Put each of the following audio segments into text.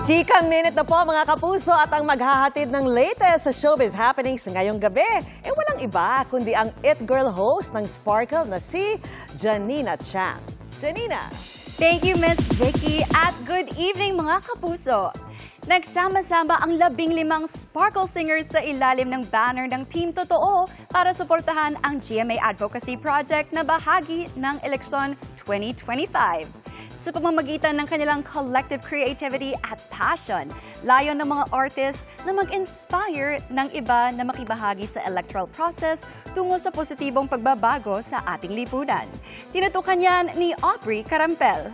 Chika Minute na po mga kapuso at ang maghahatid ng latest sa showbiz happenings ngayong gabi. Walang iba kundi ang It Girl host ng Sparkle na si Janina Chang. Janina! Thank you, Miss Vicky, at good evening mga kapuso. Nagsama-sama ang 15 Sparkle singers sa ilalim ng banner ng Team Totoo para suportahan ang GMA Advocacy Project na bahagi ng eleksyon 2025. Sa pamamagitan ng kanilang collective creativity at passion, layon ng mga artists na mag-inspire ng iba na makibahagi sa electoral process tungo sa positibong pagbabago sa ating lipunan. Tinutukan yan ni Aubrey Carampel.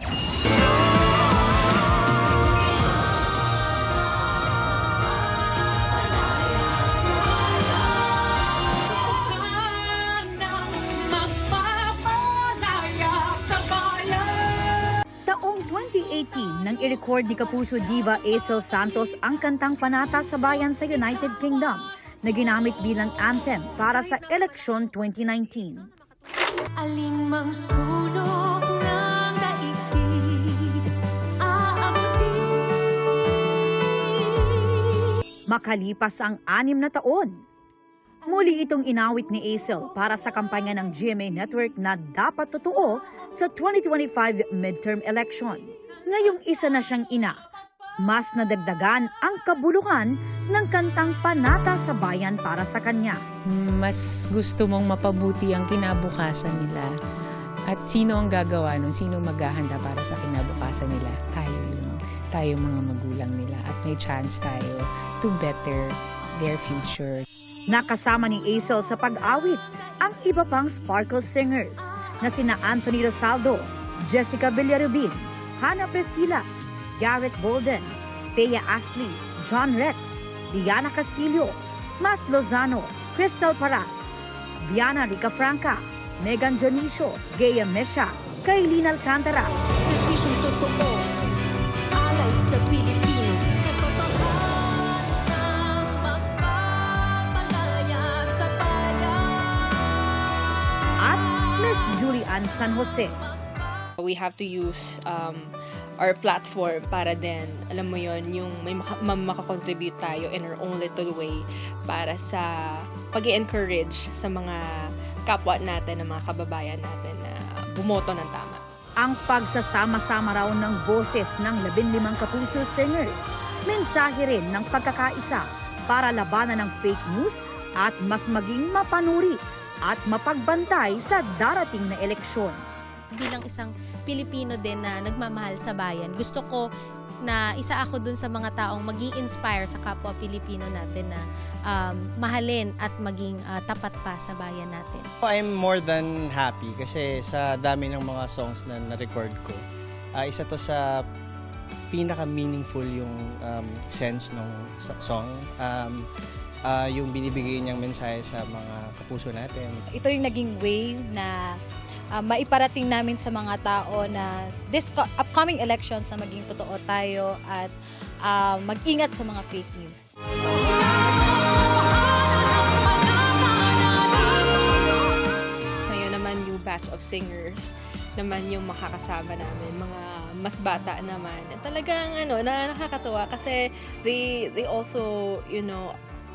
Taong 2018 nang i-record ni Kapuso diva Aisel Santos ang kantang Panata sa Bayan sa United Kingdom na ginamit bilang anthem para sa eleksyon 2019. Aling mang sulok ng daigdig, aabutin. Makalipas ang 6 na taon, muli itong inawit ni Aisel para sa kampanya ng GMA Network na dapat totoo sa 2025 midterm election. Ngayong isa na siyang ina, mas nadagdagan ang kabuluhan ng kantang Panata sa Bayan para sa kanya. Mas gusto mong mapabuti ang kinabukasan nila. At sino ang gagawa nun? Sino maghahanda para sa kinabukasan nila? Tayo mga magulang nila. At may chance tayo to better their future. Nakasama ni Aisel sa pag-awit ang iba pang Sparkle singers na sina Anthony Rosaldo, Jessica Villarubin, Hannah Presilas, Garrett Bolden, Thea Astley, John Rex, Diana Castillo, Matt Lozano, Crystal Paras, Viana Ricafranca, Megan Dionisio, Gea Mesha, Kailin Alcantara. Serbisyong totoo, alay sa Pilipino. At Miss Julie Ann San Jose. We have to use our platform para din, alam mo yon, yung may makakontribute tayo in our own little way para sa pag-encourage sa mga kapwa natin, ng mga kababayan natin na bumoto ng tama. Ang pagsasama-sama raw ng boses ng 15 Kapuso singers, mensahe rin ng pagkakaisa para labanan ng fake news at mas maging mapanuri at mapagbantay sa darating na eleksyon. Bilang isang Pilipino din na nagmamahal sa bayan, gusto ko na isa ako dun sa mga taong mag-i-inspire sa kapwa Pilipino natin na mahalin at maging tapat pa sa bayan natin. I'm more than happy kasi sa dami ng mga songs na na-record ko, isa to sa pinaka-meaningful yung sense ng song. Yung binibigay niyang mensahe sa mga kapuso natin. Ito yung naging way na maiparating namin sa mga tao na this upcoming elections na maging totoo tayo at mag-ingat sa mga fake news. Ngayon naman yung batch of singers naman yung makakasama namin, mga mas bata naman. Talagang nakakatuwa kasi they also,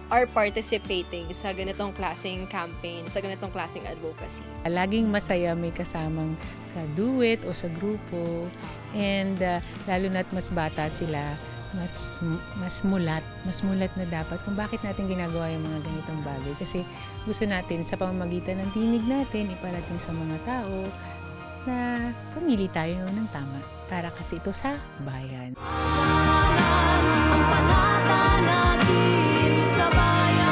are participating sa ganitong klaseng campaign, sa ganitong klaseng advocacy. Laging masaya may kasamang ka-duet o sa grupo. And lalo na't mas bata sila, mas mulat na dapat kung bakit natin ginagawa yung mga ganitong bagay. Kasi gusto natin sa pamamagitan ng tinig natin, iparating sa mga tao na pumili tayo ng tama para kasi ito sa bayan. Ang panata natin sa bayan.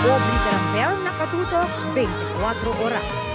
Aubrey Carampel, Nakatutok, 24 Oras.